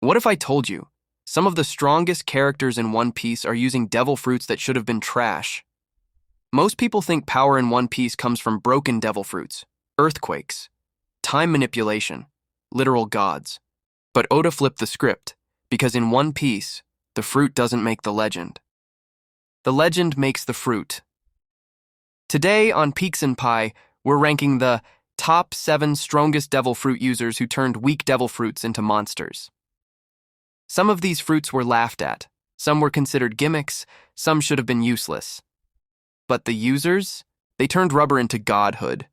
What if I told you some of the strongest characters in One Piece are using devil fruits that should have been trash? Most people think power in One Piece comes from broken devil fruits, earthquakes, time manipulation, literal gods. But Oda flipped the script, because in One Piece, the fruit doesn't make the legend. The legend makes the fruit. Today on Peaks and Pie, we're ranking the top 7 strongest devil fruit users who turned weak devil fruits into monsters. Some of these fruits were laughed at, some were considered gimmicks, some should have been useless. But the users? They turned rubber into godhood,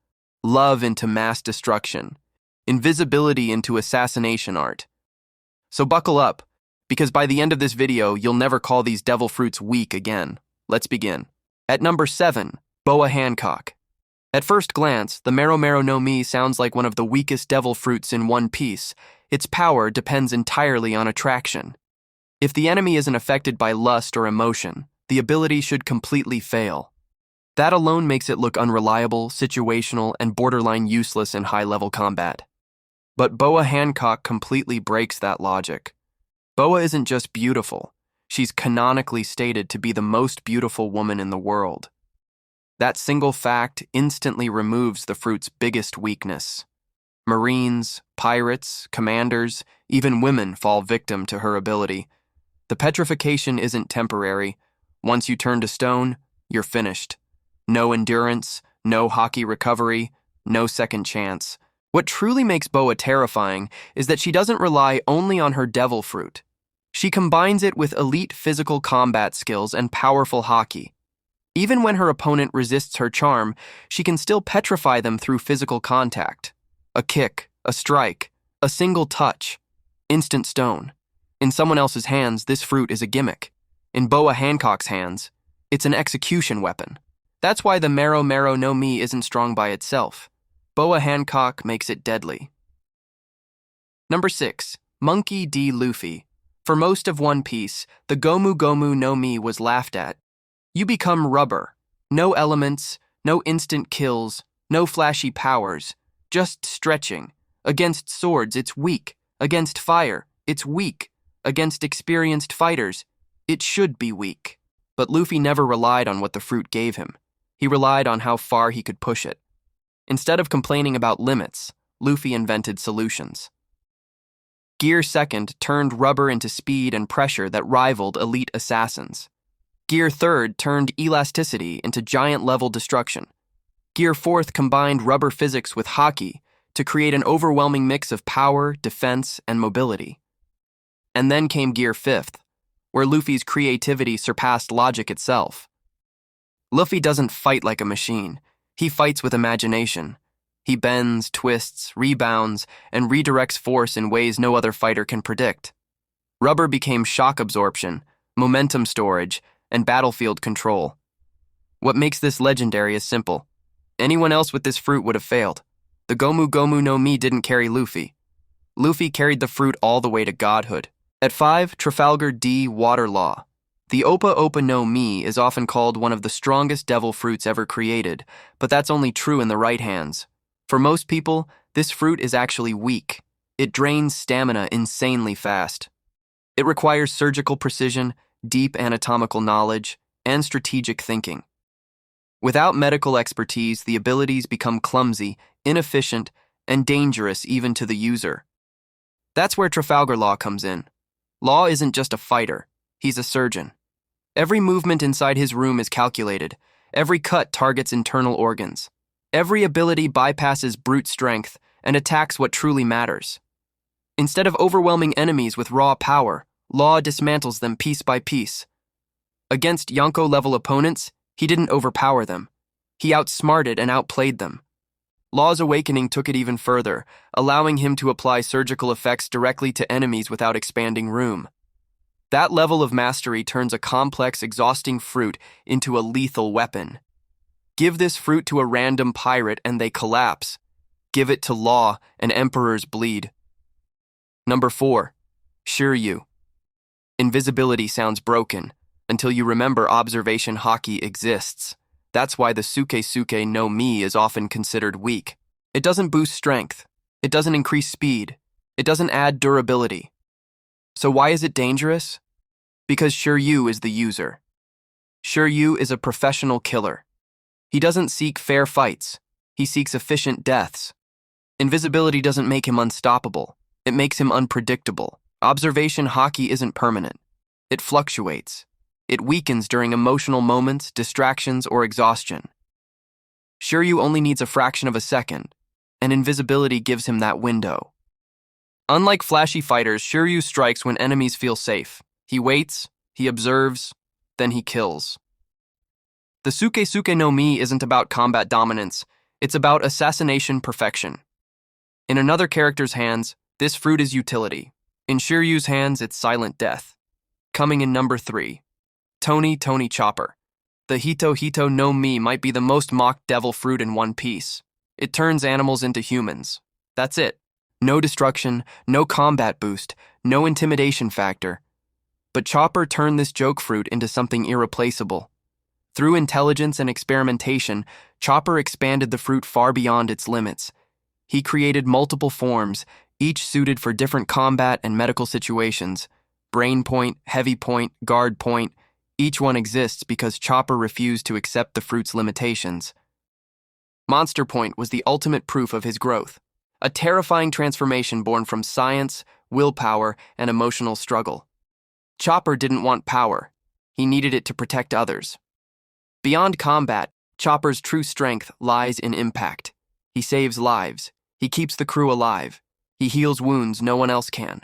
love into mass destruction, invisibility into assassination art. So buckle up, because by the end of this video, you'll never call these devil fruits weak again. Let's begin. At number 7, Boa Hancock. At first glance, the Mero Mero no Mi sounds like one of the weakest devil fruits in One Piece. Its power depends entirely on attraction. If the enemy isn't affected by lust or emotion, the ability should completely fail. That alone makes it look unreliable, situational, and borderline useless in high-level combat. But Boa Hancock completely breaks that logic. Boa isn't just beautiful, she's canonically stated to be the most beautiful woman in the world. That single fact instantly removes the fruit's biggest weakness. Marines, pirates, commanders, even women fall victim to her ability. The petrification isn't temporary. Once you turn to stone, you're finished. No endurance, no Haki recovery, no second chance. What truly makes Boa terrifying is that she doesn't rely only on her devil fruit. She combines it with elite physical combat skills and powerful Haki. Even when her opponent resists her charm, she can still petrify them through physical contact. A kick, a strike, a single touch. Instant stone. In someone else's hands, this fruit is a gimmick. In Boa Hancock's hands, it's an execution weapon. That's why the Mero Mero no Mi isn't strong by itself. Boa Hancock makes it deadly. Number 6, Monkey D. Luffy. For most of One Piece, the Gomu Gomu no Mi was laughed at. You become rubber. No elements, no instant kills, no flashy powers, just stretching. Against swords, it's weak. Against fire, it's weak. Against experienced fighters, it should be weak. But Luffy never relied on what the fruit gave him. He relied on how far he could push it. Instead of complaining about limits, Luffy invented solutions. Gear 2nd turned rubber into speed and pressure that rivaled elite assassins. Gear 3rd turned elasticity into giant-level destruction. Gear 4th combined rubber physics with Haki to create an overwhelming mix of power, defense, and mobility. And then came Gear 5th, where Luffy's creativity surpassed logic itself. Luffy doesn't fight like a machine. He fights with imagination. He bends, twists, rebounds, and redirects force in ways no other fighter can predict. Rubber became shock absorption, momentum storage, and battlefield control. What makes this legendary is simple. Anyone else with this fruit would have failed. The Gomu Gomu no Mi didn't carry Luffy. Luffy carried the fruit all the way to godhood. At 5, Trafalgar D. Water Law. The Opa Opa no Mi is often called one of the strongest devil fruits ever created, but that's only true in the right hands. For most people, this fruit is actually weak. It drains stamina insanely fast. It requires surgical precision, deep anatomical knowledge, and strategic thinking. Without medical expertise, the abilities become clumsy, inefficient, and dangerous even to the user. That's where Trafalgar Law comes in. Law isn't just a fighter, he's a surgeon. Every movement inside his room is calculated. Every cut targets internal organs. Every ability bypasses brute strength and attacks what truly matters. Instead of overwhelming enemies with raw power, Law dismantles them piece by piece. Against Yonko-level opponents, he didn't overpower them. He outsmarted and outplayed them. Law's awakening took it even further, allowing him to apply surgical effects directly to enemies without expanding room. That level of mastery turns a complex, exhausting fruit into a lethal weapon. Give this fruit to a random pirate and they collapse. Give it to Law and emperors bleed. Number 4, Shiryu. Invisibility sounds broken until you remember observation Haki exists. That's why the Suke Suke no Mi is often considered weak. It doesn't boost strength. It doesn't increase speed. It doesn't add durability. So why is it dangerous? Because Shiryu is the user. Shiryu is a professional killer. He doesn't seek fair fights. He seeks efficient deaths. Invisibility doesn't make him unstoppable. It makes him unpredictable. Observation Haki isn't permanent. It fluctuates. It weakens during emotional moments, distractions, or exhaustion. Shiryu only needs a fraction of a second, and invisibility gives him that window. Unlike flashy fighters, Shiryu strikes when enemies feel safe. He waits, he observes, then he kills. The Suke no Mi isn't about combat dominance, it's about assassination perfection. In another character's hands, this fruit is utility. In Shiryu's hands, it's silent death. Coming in number 3. Tony Chopper. The Hito no Mi might be the most mocked devil fruit in One Piece. It turns animals into humans. That's it. No destruction, no combat boost, no intimidation factor. But Chopper turned this joke fruit into something irreplaceable. Through intelligence and experimentation, Chopper expanded the fruit far beyond its limits. He created multiple forms, each suited for different combat and medical situations. Brain point, heavy point, guard point, each one exists because Chopper refused to accept the fruit's limitations. Monster Point was the ultimate proof of his growth, a terrifying transformation born from science, willpower, and emotional struggle. Chopper didn't want power. He needed it to protect others. Beyond combat, Chopper's true strength lies in impact. He saves lives. He keeps the crew alive. He heals wounds no one else can.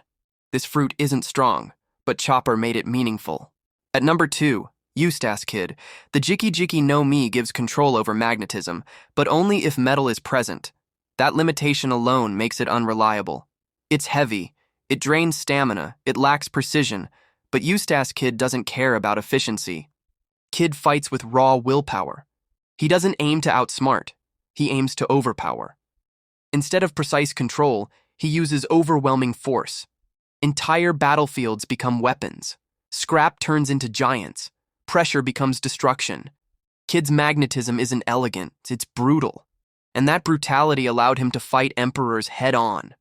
This fruit isn't strong, but Chopper made it meaningful. At number 2, Eustass Kid. The Jiki no Mi gives control over magnetism, but only if metal is present. That limitation alone makes it unreliable. It's heavy, it drains stamina, it lacks precision, but Eustass Kid doesn't care about efficiency. Kid fights with raw willpower. He doesn't aim to outsmart, he aims to overpower. Instead of precise control, he uses overwhelming force. Entire battlefields become weapons. Scrap turns into giants. Pressure becomes destruction. Kid's magnetism isn't elegant, it's brutal. And that brutality allowed him to fight emperors head-on.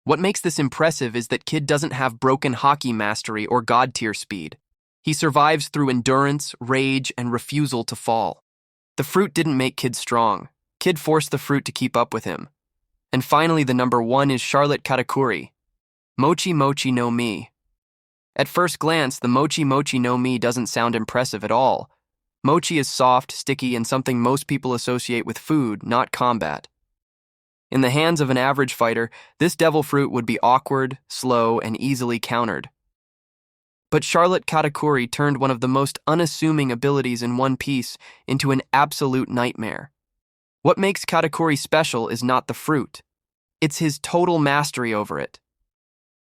What makes this impressive is that Kid doesn't have broken Haki mastery or god-tier speed. He survives through endurance, rage, and refusal to fall. The fruit didn't make Kid strong. Kid forced the fruit to keep up with him. And finally, the number 1 is Charlotte Katakuri. Mochi no Mi. At first glance, the Mochi no Mi doesn't sound impressive at all. Mochi is soft, sticky, and something most people associate with food, not combat. In the hands of an average fighter, this devil fruit would be awkward, slow, and easily countered. But Charlotte Katakuri turned one of the most unassuming abilities in One Piece into an absolute nightmare. What makes Katakuri special is not the fruit. It's his total mastery over it.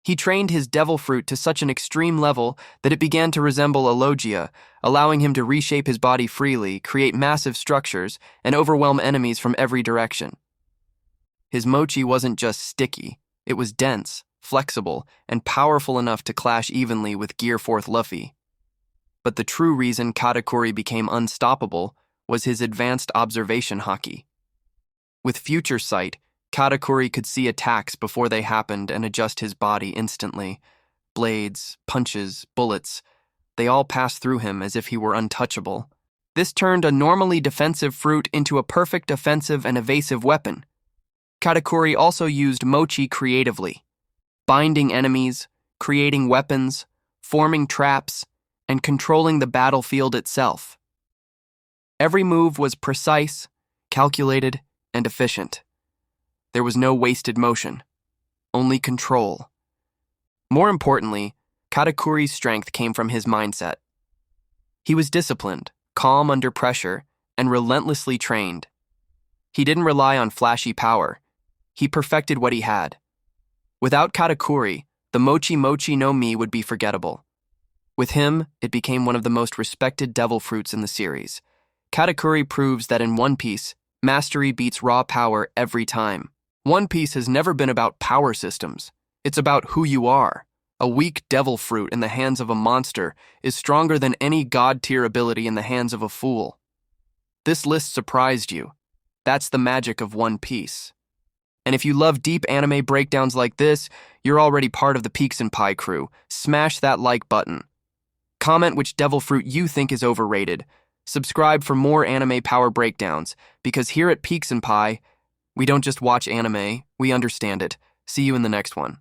He trained his devil fruit to such an extreme level that it began to resemble a logia, allowing him to reshape his body freely, create massive structures, and overwhelm enemies from every direction. His mochi wasn't just sticky, it was dense, flexible, and powerful enough to clash evenly with Gear 4th Luffy. But the true reason Katakuri became unstoppable was his advanced observation haki. With future sight, Katakuri could see attacks before they happened and adjust his body instantly. Blades, punches, bullets, they all passed through him as if he were untouchable. This turned a normally defensive fruit into a perfect offensive and evasive weapon. Katakuri also used mochi creatively, binding enemies, creating weapons, forming traps, and controlling the battlefield itself. Every move was precise, calculated, and efficient. There was no wasted motion, only control. More importantly, Katakuri's strength came from his mindset. He was disciplined, calm under pressure, and relentlessly trained. He didn't rely on flashy power. He perfected what he had. Without Katakuri, the Mochi no Mi would be forgettable. With him, it became one of the most respected devil fruits in the series. Katakuri proves that in One Piece, mastery beats raw power every time. One Piece has never been about power systems. It's about who you are. A weak devil fruit in the hands of a monster is stronger than any god-tier ability in the hands of a fool. This list surprised you. That's the magic of One Piece. And if you love deep anime breakdowns like this, you're already part of the Peaks and Pie crew. Smash that like button. Comment which devil fruit you think is overrated. Subscribe for more anime power breakdowns, because here at Peaks and Pie, we don't just watch anime, we understand it. See you in the next one.